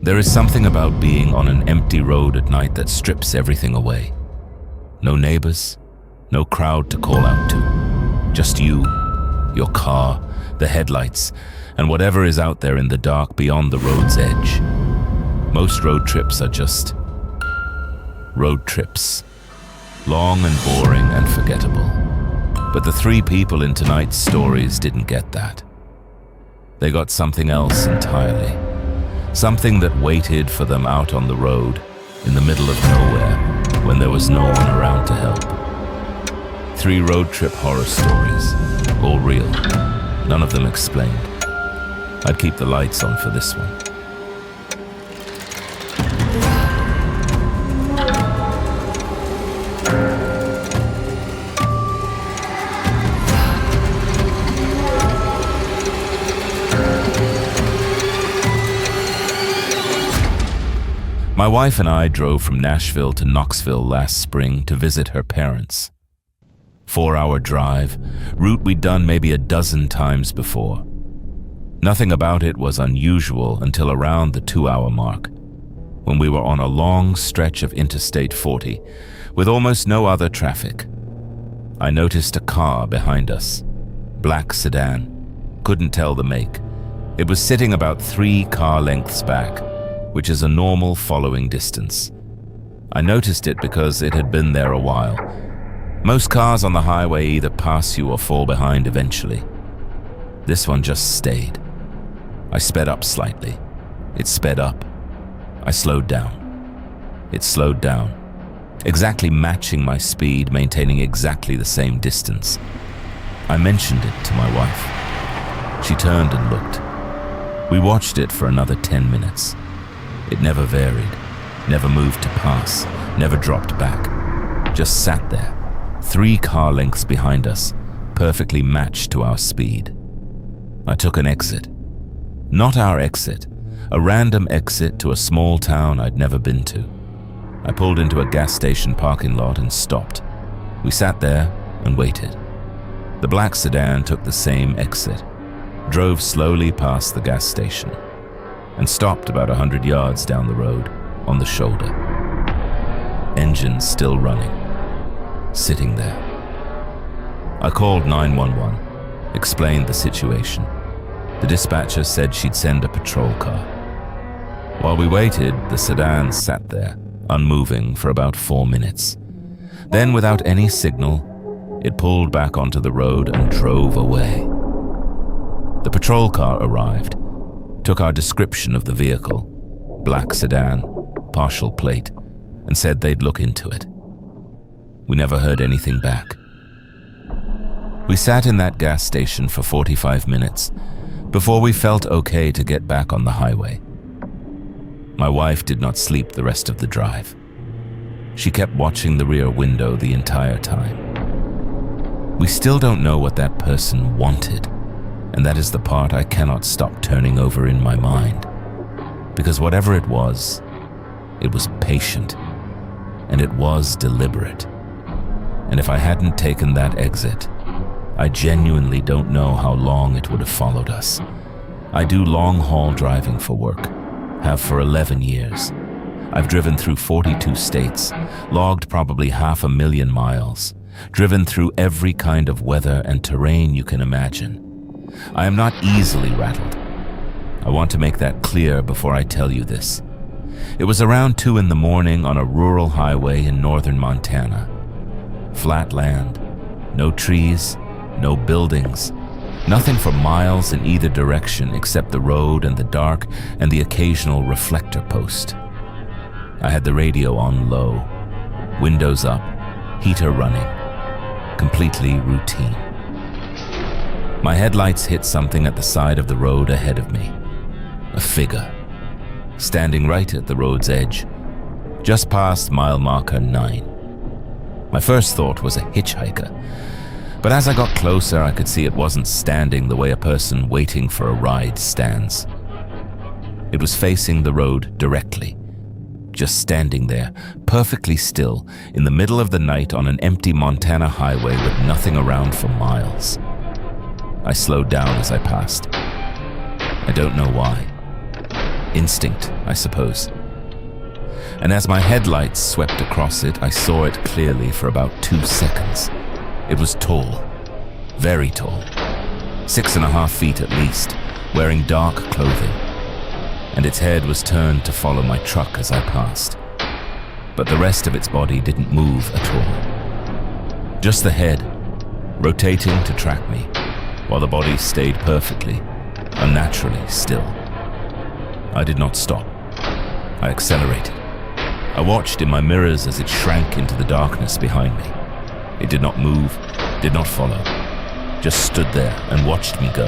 There is something about being on an empty road at night that strips everything away. No neighbors, no crowd to call out to. Just you, your car, the headlights, and whatever is out there in the dark beyond the road's edge. Most road trips are just road trips. Long and boring and forgettable. But the three people in tonight's stories didn't get that. They got something else entirely. Something that waited for them out on the road, in the middle of nowhere, when there was no one around to help. 3 road trip horror stories, all real, none of them explained. I'd keep the lights on for this one. My wife and I drove from Nashville to Knoxville last spring to visit her parents. 4-hour drive, route we'd done maybe a dozen times before. Nothing about it was unusual until around the 2-hour mark, when we were on a long stretch of Interstate 40 with almost no other traffic. I noticed a car behind us, black sedan, couldn't tell the make. It was sitting about 3 car lengths back, which is a normal following distance. I noticed it because it had been there a while. Most cars on the highway either pass you or fall behind eventually. This one just stayed. I sped up slightly. It sped up. I slowed down. It slowed down, exactly matching my speed, maintaining exactly the same distance. I mentioned it to my wife. She turned and looked. We watched it for another 10 minutes. It never varied, never moved to pass, never dropped back. Just sat there, 3 car lengths behind us, perfectly matched to our speed. I took an exit. Not our exit, a random exit to a small town I'd never been to. I pulled into a gas station parking lot and stopped. We sat there and waited. The black sedan took the same exit, drove slowly past the gas station, and stopped about 100 yards down the road, on the shoulder. Engine still running, sitting there. I called 911, explained the situation. The dispatcher said she'd send a patrol car. While we waited, the sedan sat there, unmoving for about 4 minutes. Then, without any signal, it pulled back onto the road and drove away. The patrol car arrived, took our description of the vehicle, black sedan, partial plate, and said they'd look into it. We never heard anything back. We sat in that gas station for 45 minutes before we felt okay to get back on the highway. My wife did not sleep the rest of the drive. She kept watching the rear window the entire time. We still don't know what that person wanted, and that is the part I cannot stop turning over in my mind. Because whatever it was patient, and it was deliberate. And if I hadn't taken that exit, I genuinely don't know how long it would have followed us. I do long-haul driving for work, have for 11 years. I've driven through 42 states, logged probably 500,000 miles, driven through every kind of weather and terrain you can imagine. I am not easily rattled. I want to make that clear before I tell you this. It was around 2 in the morning on a rural highway in northern Montana. Flat land, no trees, no buildings, nothing for miles in either direction except the road and the dark and the occasional reflector post. I had the radio on low, windows up, heater running, completely routine. My headlights hit something at the side of the road ahead of me. A figure, standing right at the road's edge, just past mile marker 9. My first thought was a hitchhiker, but as I got closer, I could see it wasn't standing the way a person waiting for a ride stands. It was facing the road directly, just standing there, perfectly still, in the middle of the night on an empty Montana highway with nothing around for miles. I slowed down as I passed. I don't know why. Instinct, I suppose. And as my headlights swept across it, I saw it clearly for about 2 seconds. It was tall, very tall, 6.5 feet at least, wearing dark clothing, and its head was turned to follow my truck as I passed. But the rest of its body didn't move at all. Just the head, rotating to track me, while the body stayed perfectly, unnaturally still. I did not stop. I accelerated. I watched in my mirrors as it shrank into the darkness behind me. It did not move, did not follow, just stood there and watched me go.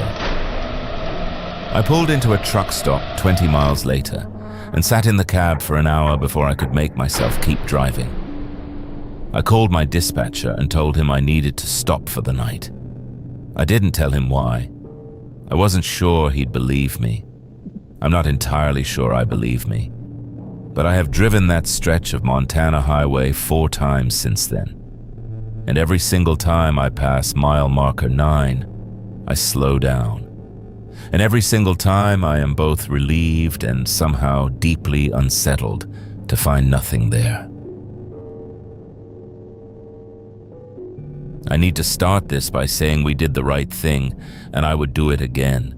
I pulled into a truck stop 20 miles later and sat in the cab for an hour before I could make myself keep driving. I called my dispatcher and told him I needed to stop for the night. I didn't tell him why. I wasn't sure he'd believe me. I'm not entirely sure I believe me. But I have driven that stretch of Montana highway 4 times since then. And every single time I pass mile marker 9, I slow down. And every single time I am both relieved and somehow deeply unsettled to find nothing there. I need to start this by saying we did the right thing and I would do it again.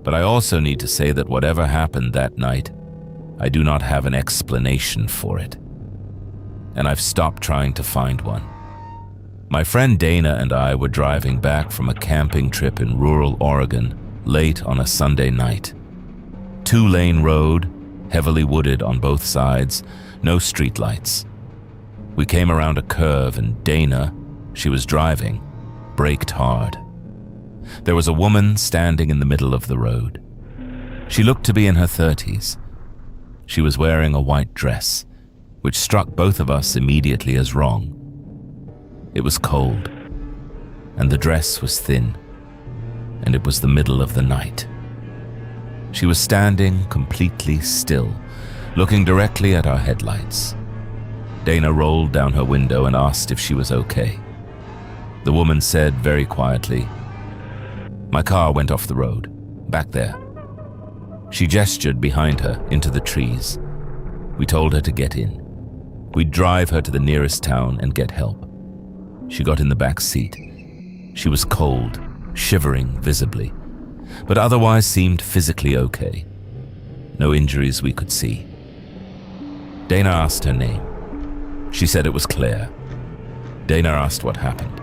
But I also need to say that whatever happened that night, I do not have an explanation for it. And I've stopped trying to find one. My friend Dana and I were driving back from a camping trip in rural Oregon late on a Sunday night. 2-lane road, heavily wooded on both sides, no streetlights. We came around a curve and Dana, she was driving, braked hard. There was a woman standing in the middle of the road. She looked to be in her 30s. She was wearing a white dress, which struck both of us immediately as wrong. It was cold, and the dress was thin, and it was the middle of the night. She was standing completely still, looking directly at our headlights. Dana rolled down her window and asked if she was okay. The woman said very quietly, "My car went off the road, back there." She gestured behind her into the trees. We told her to get in. We'd drive her to the nearest town and get help. She got in the back seat. She was cold, shivering visibly, but otherwise seemed physically okay. No injuries we could see. Dana asked her name. She said it was Claire. Dana asked what happened.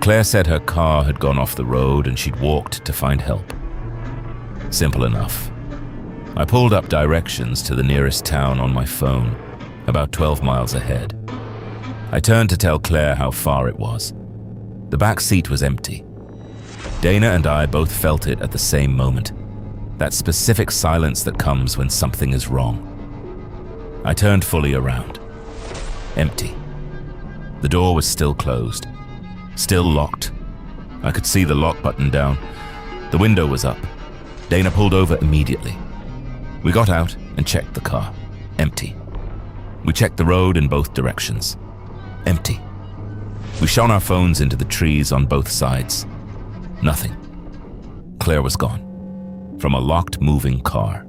Claire said her car had gone off the road and she'd walked to find help. Simple enough. I pulled up directions to the nearest town on my phone, about 12 miles ahead. I turned to tell Claire how far it was. The back seat was empty. Dana and I both felt it at the same moment, that specific silence that comes when something is wrong. I turned fully around. Empty. The door was still closed. Still locked. I could see the lock button down. The window was up. Dana pulled over immediately. We got out and checked the car. Empty. We checked the road in both directions. Empty. We shone our phones into the trees on both sides. Nothing. Claire was gone. From a locked, moving car.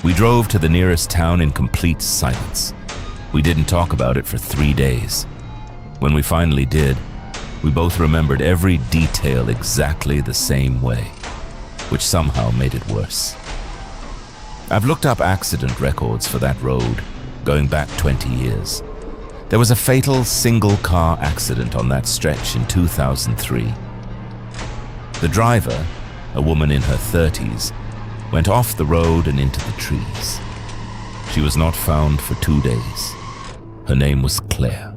We drove to the nearest town in complete silence. We didn't talk about it for 3 days. When we finally did, we both remembered every detail exactly the same way, which somehow made it worse. I've looked up accident records for that road, going back 20 years. There was a fatal single-car accident on that stretch in 2003. The driver, a woman in her 30s, went off the road and into the trees. She was not found for 2 days. Her name was Claire.